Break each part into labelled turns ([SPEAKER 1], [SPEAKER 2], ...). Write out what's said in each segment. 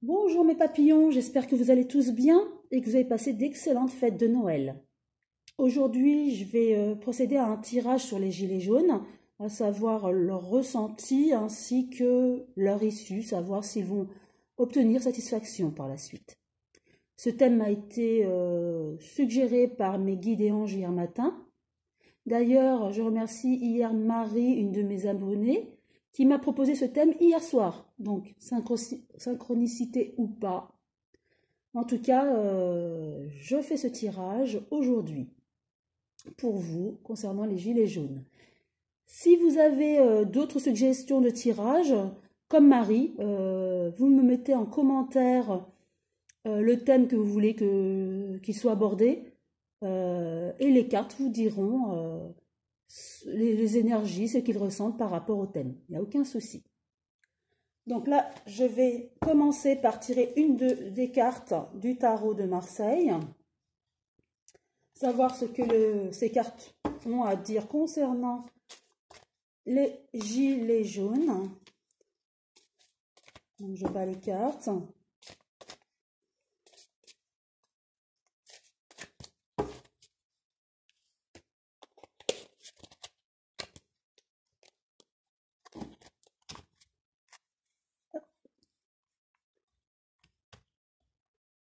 [SPEAKER 1] Bonjour mes papillons, j'espère que vous allez tous bien et que vous avez passé d'excellentes fêtes de Noël. Aujourd'hui, je vais procéder à un tirage sur les gilets jaunes, à savoir leur ressenti ainsi que leur issue, savoir s'ils vont obtenir satisfaction par la suite. Ce thème m'a été suggéré par mes guides et anges hier matin. D'ailleurs, je remercie hier Marie, une de mes abonnées, qui m'a proposé ce thème hier soir. Donc, synchronicité ou pas. En tout cas, je fais ce tirage aujourd'hui pour vous concernant les gilets jaunes. Si vous avez d'autres suggestions de tirage, comme Marie, vous me mettez en commentaire le thème que vous voulez qu'il soit abordé et les cartes vous diront les énergies, ce qu'ils ressentent par rapport au thème. Il n'y a aucun souci. Donc là, je vais commencer par tirer une des cartes du tarot de Marseille. Savoir ce que ces cartes ont à dire concernant les gilets jaunes. Donc je bats les cartes.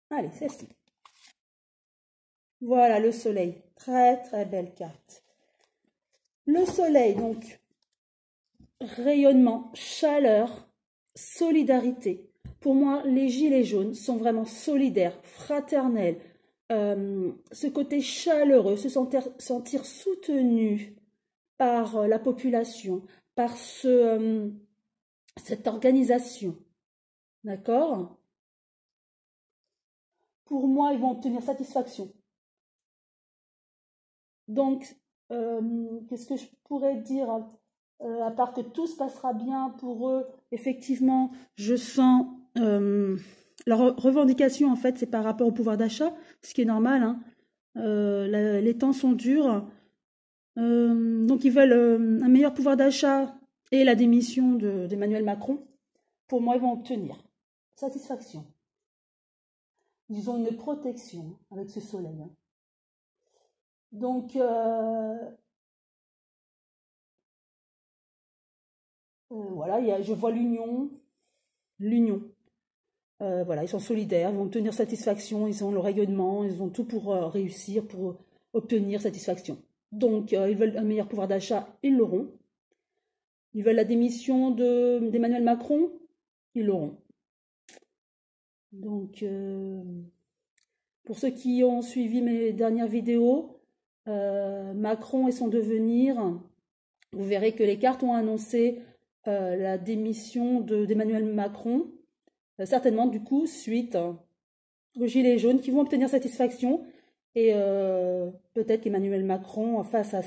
[SPEAKER 1] Allez, celle-ci. Voilà le soleil. Très très belle carte. Le soleil, donc, rayonnement, chaleur, solidarité. Pour moi, les gilets jaunes sont vraiment solidaires, fraternels. Ce côté chaleureux, se sentir soutenu par la population, par cette organisation. D'accord? Pour moi, ils vont obtenir satisfaction. Donc, qu'est-ce que je pourrais dire à part que tout se passera bien pour eux? Effectivement, je sens leur revendication, en fait, c'est par rapport au pouvoir d'achat, ce qui est normal, hein. Les temps sont durs. Donc, ils veulent un meilleur pouvoir d'achat et la démission d'Emmanuel Macron. Pour moi, ils vont obtenir satisfaction. Ils ont une protection avec ce soleil, hein. Donc, voilà, je vois l'union. L'union. Voilà, ils sont solidaires, ils vont obtenir satisfaction, ils ont le rayonnement, ils ont tout pour réussir, pour obtenir satisfaction. Donc, ils veulent un meilleur pouvoir d'achat, ils l'auront. Ils veulent la démission d'Emmanuel Macron, ils l'auront. Donc, pour ceux qui ont suivi mes dernières vidéos, Macron et son devenir, vous verrez que les cartes ont annoncé la démission d'Emmanuel Macron, certainement du coup suite aux gilets jaunes qui vont obtenir satisfaction et peut-être qu'Emmanuel Macron face à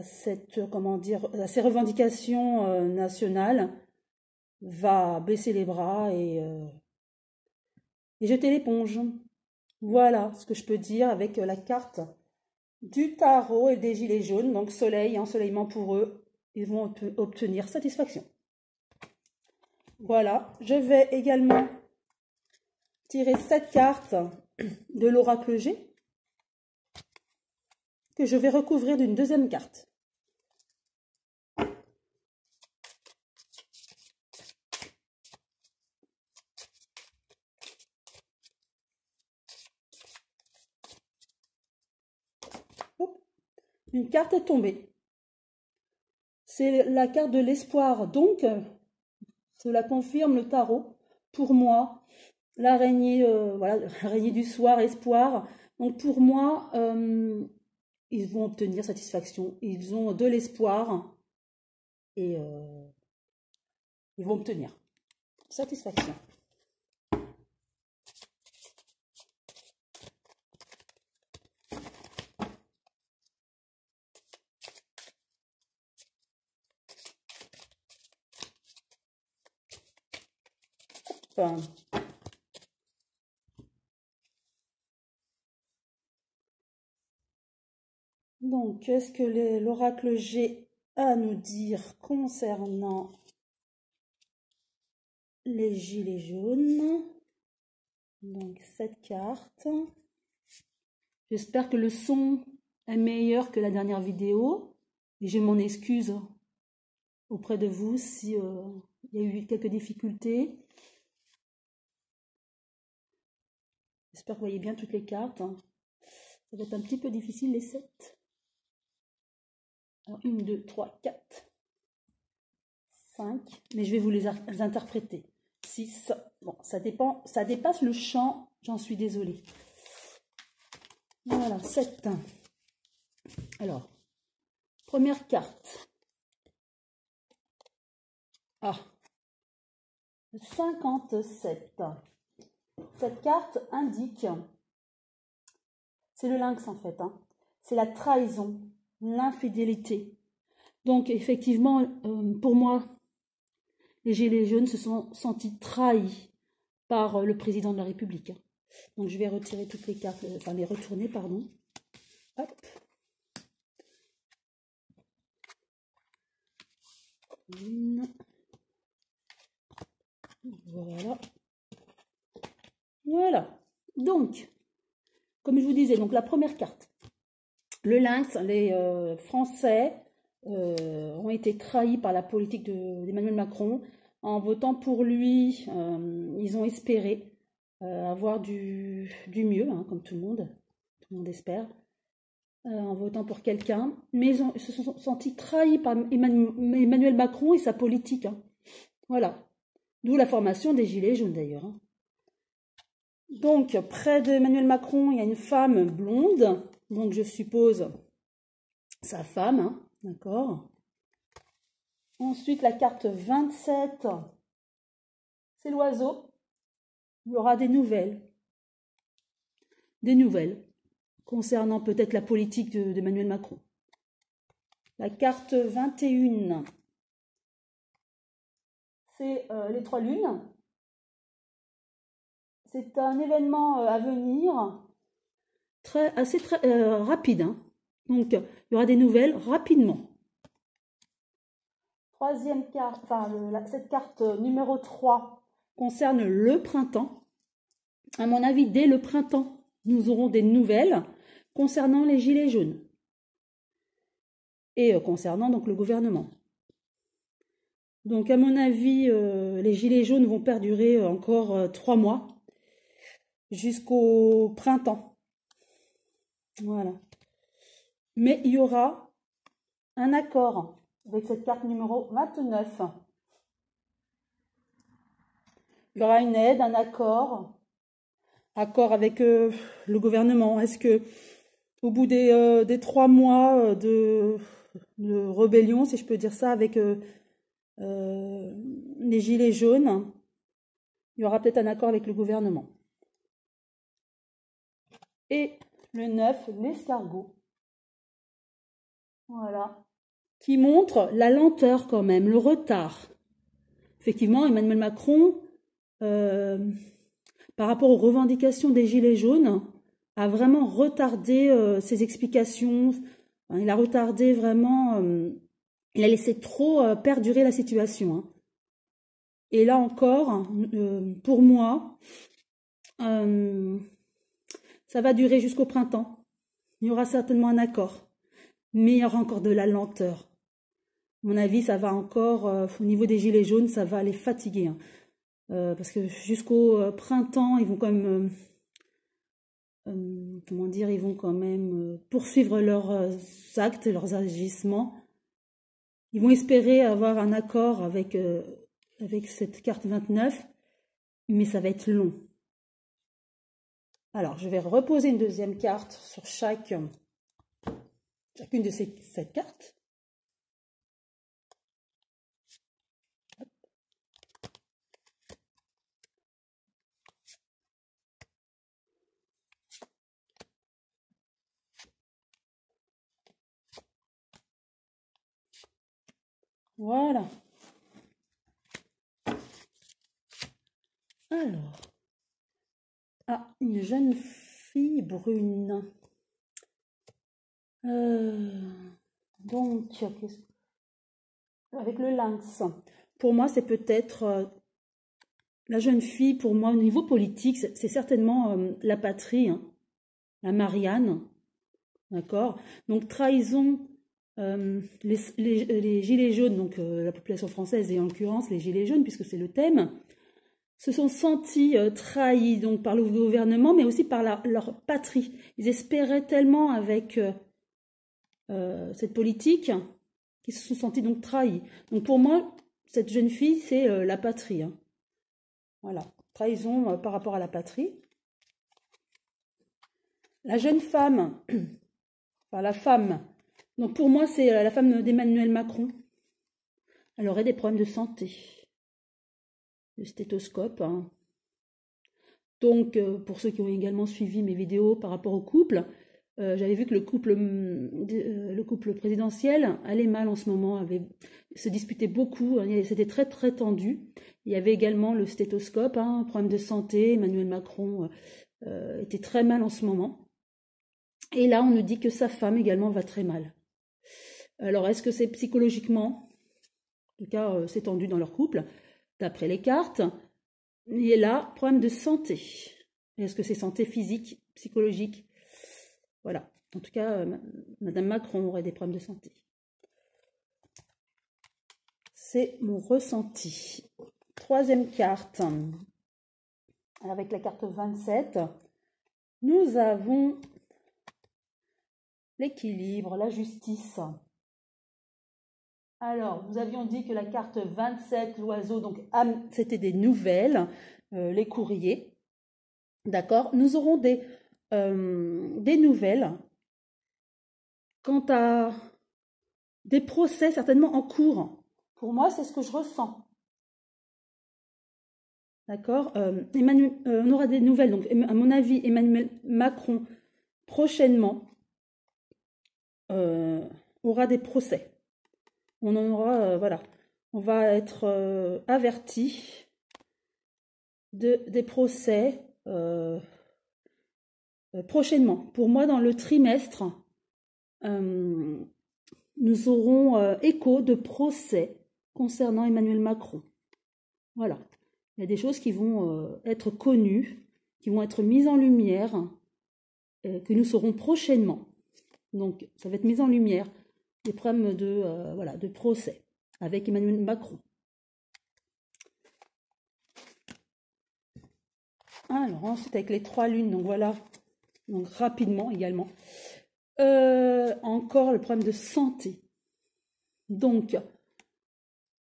[SPEAKER 1] cette comment dire à ces revendications nationales va baisser les bras et jeter l'éponge. Voilà ce que je peux dire avec la carte du tarot et des gilets jaunes, donc soleil, ensoleillement pour eux, ils vont obtenir satisfaction. Voilà, je vais également tirer cette carte de l'oracle G que je vais recouvrir d'une deuxième carte. Une carte est tombée. C'est la carte de l'espoir. Donc, cela confirme le tarot. Pour moi, l'araignée, voilà, l'araignée du soir, espoir. Donc, pour moi, ils vont obtenir satisfaction. Ils ont de l'espoir et ils vont obtenir satisfaction. Enfin, donc, qu'est-ce que l'oracle G a à nous dire concernant les gilets jaunes. Donc, cette carte. J'espère que le son est meilleur que la dernière vidéo. Et je m'en excuse auprès de vous si il y a eu quelques difficultés. J'espère que vous voyez bien toutes les cartes. Ça va être un petit peu difficile les 7. Alors, 1, 2, 3, 4, 5. Mais je vais vous les interpréter. 6. Bon, ça dépend, ça dépasse le champ, j'en suis désolée. Voilà, 7. Alors, première carte. Ah, 57. Cette carte indique, c'est le lynx en fait, hein, c'est la trahison, l'infidélité. Donc effectivement, pour moi, les gilets jaunes se sont sentis trahis par le président de la République. Donc je vais retirer toutes les cartes, enfin les retourner, pardon. Hop. Voilà. Voilà. Donc, comme je vous disais, donc la première carte. Le lynx, les Français ont été trahis par la politique d'Emmanuel Macron. En votant pour lui, ils ont espéré avoir du mieux, hein, comme tout le monde espère, en votant pour quelqu'un. Mais ils se sont sentis trahis par Emmanuel Macron et sa politique. Hein. Voilà. D'où la formation des Gilets jaunes d'ailleurs. Hein. Donc, près d'Emmanuel Macron, il y a une femme blonde. Donc, je suppose sa femme, hein, d'accord. Ensuite, la carte 27, c'est l'oiseau. Il y aura des nouvelles. Des nouvelles concernant peut-être la politique d'Emmanuel Macron. La carte 21, c'est les 3 lunes. C'est un événement à venir, assez rapide. Hein. Donc, il y aura des nouvelles rapidement. Troisième carte, enfin, cette carte numéro 3 concerne le printemps. À mon avis, dès le printemps, nous aurons des nouvelles concernant les gilets jaunes et concernant donc le gouvernement. Donc, à mon avis, les gilets jaunes vont perdurer encore 3 mois jusqu'au printemps. Voilà. Mais il y aura un accord avec cette carte numéro 29. Il y aura une aide, un accord avec le gouvernement. Est-ce que au bout des 3 mois de rébellion, si je peux dire ça, avec les gilets jaunes, il y aura peut-être un accord avec le gouvernement. Et le 9, l'escargot. Voilà. Qui montre la lenteur quand même, le retard. Effectivement, Emmanuel Macron, par rapport aux revendications des Gilets jaunes, a vraiment retardé ses explications. Enfin, il a retardé vraiment, il a laissé trop perdurer la situation. Hein. Et là encore, pour moi, ça va durer jusqu'au printemps. Il y aura certainement un accord. Mais il y aura encore de la lenteur. À mon avis, ça va encore, au niveau des gilets jaunes, ça va les fatiguer. Hein. Parce que jusqu'au printemps, ils vont quand même, comment dire, ils vont quand même poursuivre leurs actes, leurs agissements. Ils vont espérer avoir un accord avec cette carte 29, mais ça va être long. Alors, je vais reposer une deuxième carte sur chacune de ces 7 cartes. Voilà. Alors, une jeune fille brune. Donc, avec le lynx. Pour moi, c'est peut-être la jeune fille, pour moi, au niveau politique, c'est certainement la patrie, hein, la Marianne, d'accord? Donc, trahison, les gilets jaunes, donc la population française et en l'occurrence les gilets jaunes, puisque c'est le thème, se sont sentis trahis donc, par le gouvernement, mais aussi par leur patrie. Ils espéraient tellement avec cette politique qu'ils se sont sentis donc trahis. Donc pour moi, cette jeune fille, c'est la patrie, hein. Voilà, trahison par rapport à la patrie. La jeune femme, enfin la femme, donc pour moi c'est la femme d'Emmanuel Macron. Elle aurait des problèmes de santé. Le stéthoscope, hein. Donc pour ceux qui ont également suivi mes vidéos par rapport au couple, j'avais vu que le couple présidentiel allait mal en ce moment, se disputait beaucoup, c'était très très tendu. Il y avait également le stéthoscope, hein, problème de santé, Emmanuel Macron était très mal en ce moment. Et là, on nous dit que sa femme également va très mal. Alors, est-ce que c'est psychologiquement? En tout cas, c'est tendu dans leur couple, d'après les cartes. Et là, problème de santé. Est-ce que c'est santé physique, psychologique? Voilà. En tout cas, Madame Macron aurait des problèmes de santé. C'est mon ressenti. Troisième carte. Avec la carte 27, nous avons l'équilibre, la justice. Alors, nous avions dit que la carte 27, l'oiseau, donc c'était des nouvelles, les courriers. D'accord? Nous aurons des nouvelles quant à des procès certainement en cours. Pour moi, c'est ce que je ressens. D'accord? On aura des nouvelles. Donc, à mon avis, Emmanuel Macron, prochainement, aura des procès. On en aura, voilà. On va être averti des procès prochainement. Pour moi, dans le trimestre, nous aurons écho de procès concernant Emmanuel Macron. Voilà. Il y a des choses qui vont être connues, qui vont être mises en lumière, que nous saurons prochainement. Donc, ça va être mis en lumière, des problèmes de procès avec Emmanuel Macron. Alors, ensuite, avec les 3 lunes, donc voilà, donc rapidement également. Encore le problème de santé. Donc,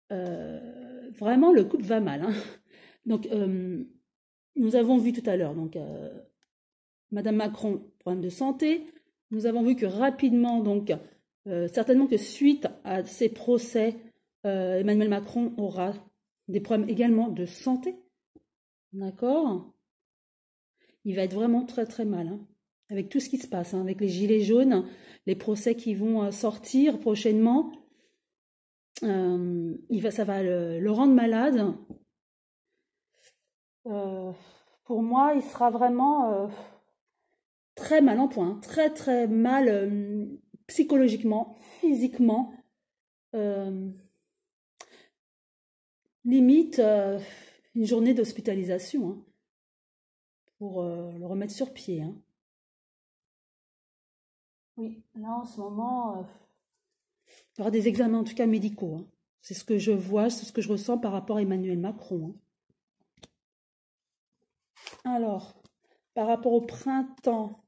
[SPEAKER 1] vraiment, le couple va mal, hein. Donc, nous avons vu tout à l'heure, donc, Madame Macron, problème de santé. Nous avons vu que rapidement, donc, certainement que suite à ces procès, Emmanuel Macron aura des problèmes également de santé. D'accord? Il va être vraiment très très mal, hein, avec tout ce qui se passe, hein, avec les gilets jaunes, les procès qui vont sortir prochainement. Ça va le rendre malade. Pour moi, il sera vraiment très mal en point, très très mal psychologiquement, physiquement. Limite une journée d'hospitalisation, hein, pour le remettre sur pied, hein. Oui, là en ce moment, il y aura des examens en tout cas médicaux, hein. C'est ce que je vois, c'est ce que je ressens par rapport à Emmanuel Macron, hein. Alors, par rapport au printemps,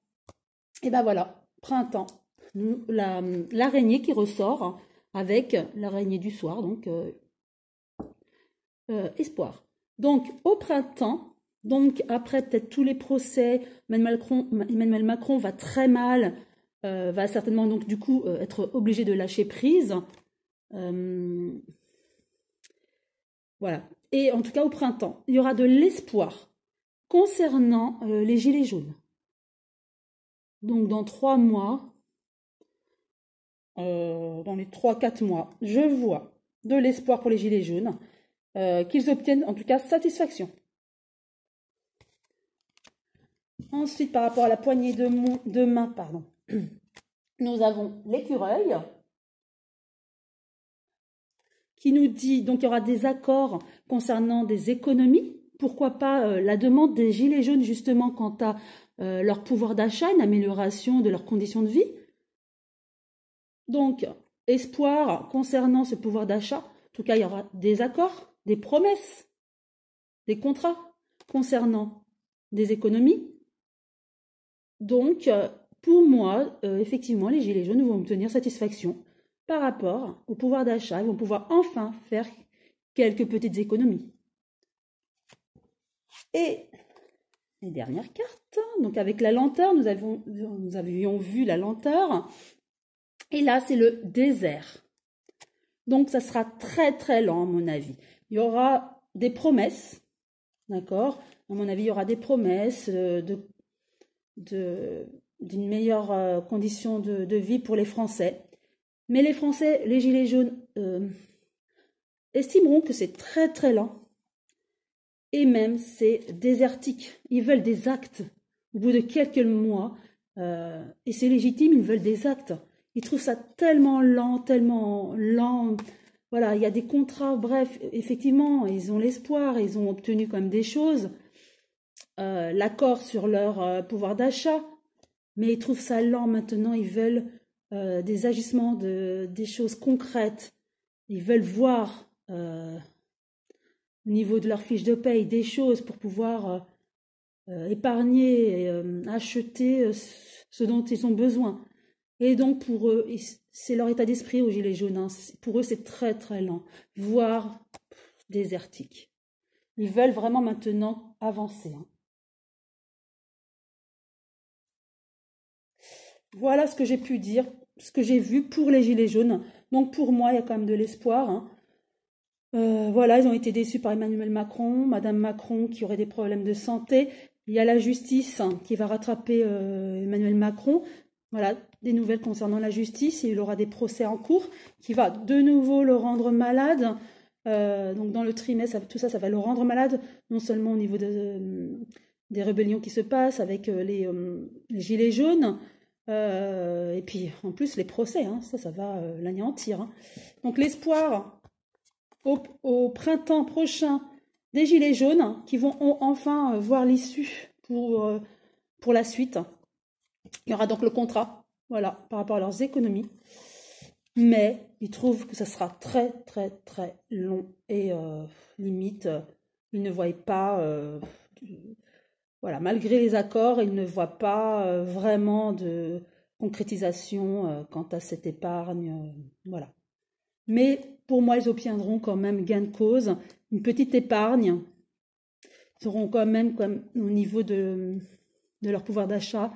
[SPEAKER 1] et ben voilà, printemps, l'araignée qui ressort avec l'araignée du soir, donc espoir. Donc au printemps, donc après peut-être tous les procès, Emmanuel Macron va très mal, va certainement donc du coup être obligé de lâcher prise. Voilà. Et en tout cas au printemps, il y aura de l'espoir concernant les gilets jaunes. Donc dans 3 mois, dans les 3-4 mois, je vois de l'espoir pour les gilets jaunes, qu'ils obtiennent en tout cas satisfaction. Ensuite, par rapport à la poignée de main, pardon, nous avons l'écureuil qui nous dit donc il y aura des accords concernant des économies pourquoi pas la demande des Gilets jaunes justement quant à leur pouvoir d'achat, une amélioration de leurs conditions de vie. Donc, espoir concernant ce pouvoir d'achat. En tout cas, il y aura des accords, des promesses, des contrats concernant des économies. Donc, pour moi, effectivement, les Gilets jaunes vont obtenir satisfaction par rapport au pouvoir d'achat. Ils vont pouvoir enfin faire quelques petites économies. Et les dernières cartes, donc avec la lenteur, nous avions vu la lenteur. Et là, c'est le désert. Donc, ça sera très, très lent, à mon avis. Il y aura des promesses, d'accord? À mon avis, il y aura des promesses d'une meilleure condition de vie pour les Français. Mais les Français, les Gilets jaunes, estimeront que c'est très, très lent. Et même, c'est désertique. Ils veulent des actes. Au bout de quelques mois, et c'est légitime, ils veulent des actes. Ils trouvent ça tellement lent. Voilà, il y a des contrats, bref, effectivement, ils ont l'espoir, ils ont obtenu quand même des choses, l'accord sur leur pouvoir d'achat, mais ils trouvent ça lent maintenant, ils veulent des agissements, des choses concrètes, ils veulent voir au niveau de leur fiche de paye des choses pour pouvoir épargner, acheter ce dont ils ont besoin. Et donc pour eux, c'est leur état d'esprit aux Gilets jaunes, hein. Pour eux c'est très très lent, voire désertique. Ils veulent vraiment maintenant avancer, hein. Voilà ce que j'ai pu dire, ce que j'ai vu pour les Gilets jaunes. Donc pour moi, il y a quand même de l'espoir, hein. Voilà, ils ont été déçus par Emmanuel Macron, Madame Macron qui aurait des problèmes de santé. Il y a la justice qui va rattraper Emmanuel Macron. Voilà, des nouvelles concernant la justice. Il aura des procès en cours qui va de nouveau le rendre malade. Donc dans le trimestre, tout ça, ça va le rendre malade, non seulement au niveau des rébellions qui se passent avec les Gilets jaunes, et puis en plus les procès, hein, ça va l'anéantir, hein. Donc l'espoir au printemps prochain des Gilets jaunes qui vont enfin voir l'issue pour la suite. Il y aura donc le contrat, voilà, par rapport à leurs économies. Mais ils trouvent que ça sera très, très, très long. Et limite, ils ne voient pas, voilà, malgré les accords, ils ne voient pas vraiment de concrétisation quant à cette épargne. Voilà. Mais pour moi, ils obtiendront quand même gain de cause, une petite épargne. Ils auront quand même au niveau de leur pouvoir d'achat,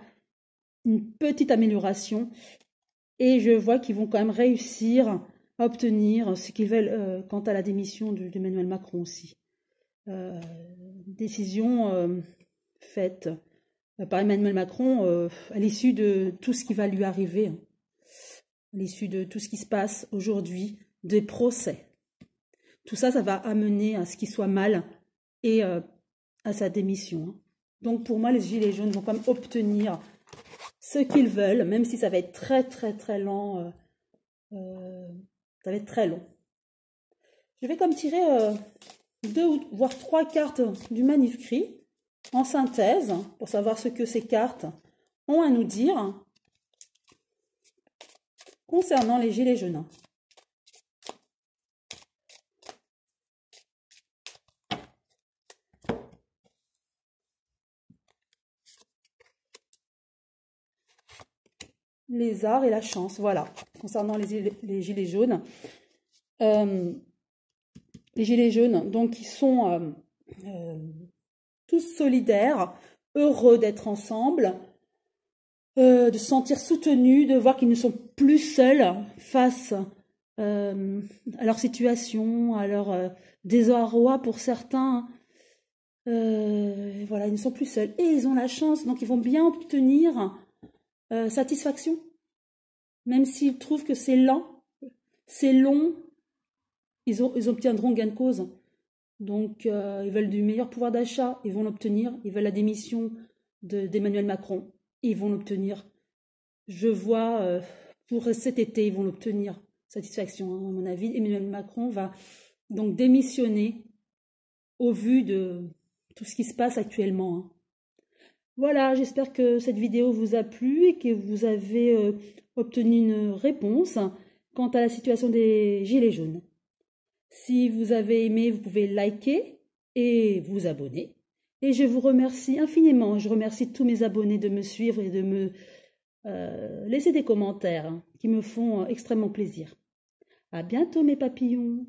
[SPEAKER 1] une petite amélioration. Et je vois qu'ils vont quand même réussir à obtenir ce qu'ils veulent quant à la démission d'Emmanuel Macron aussi. Décision faite par Emmanuel Macron à l'issue de tout ce qui va lui arriver, hein, à l'issue de tout ce qui se passe aujourd'hui, des procès. Tout ça, ça va amener à ce qu'il soit mal et à sa démission, hein. Donc pour moi, les Gilets jaunes vont quand même obtenir ce qu'ils veulent, même si ça va être très très très lent. Ça va être très long. Je vais comme tirer 2 ou voire 3 cartes du manuscrit en synthèse pour savoir ce que ces cartes ont à nous dire concernant les Gilets jaunes. Les arts et la chance, voilà, concernant les Gilets jaunes. Les Gilets jaunes, donc, ils sont tous solidaires, heureux d'être ensemble, de se sentir soutenus, de voir qu'ils ne sont plus seuls face à leur situation, à leur désarroi pour certains. Voilà, ils ne sont plus seuls. Et ils ont la chance, donc ils vont bien obtenir satisfaction. Même s'ils trouvent que c'est lent, c'est long, ils obtiendront gain de cause. Donc, ils veulent du meilleur pouvoir d'achat, ils vont l'obtenir. Ils veulent la démission d'Emmanuel Macron, ils vont l'obtenir. Je vois, pour cet été, ils vont l'obtenir. Satisfaction, hein, à mon avis. Emmanuel Macron va donc démissionner au vu de tout ce qui se passe actuellement, hein. Voilà, j'espère que cette vidéo vous a plu et que vous avez obtenu une réponse quant à la situation des gilets jaunes. Si vous avez aimé, vous pouvez liker et vous abonner. Et je vous remercie infiniment. Je remercie tous mes abonnés de me suivre et de me laisser des commentaires qui me font extrêmement plaisir. À bientôt mes papillons.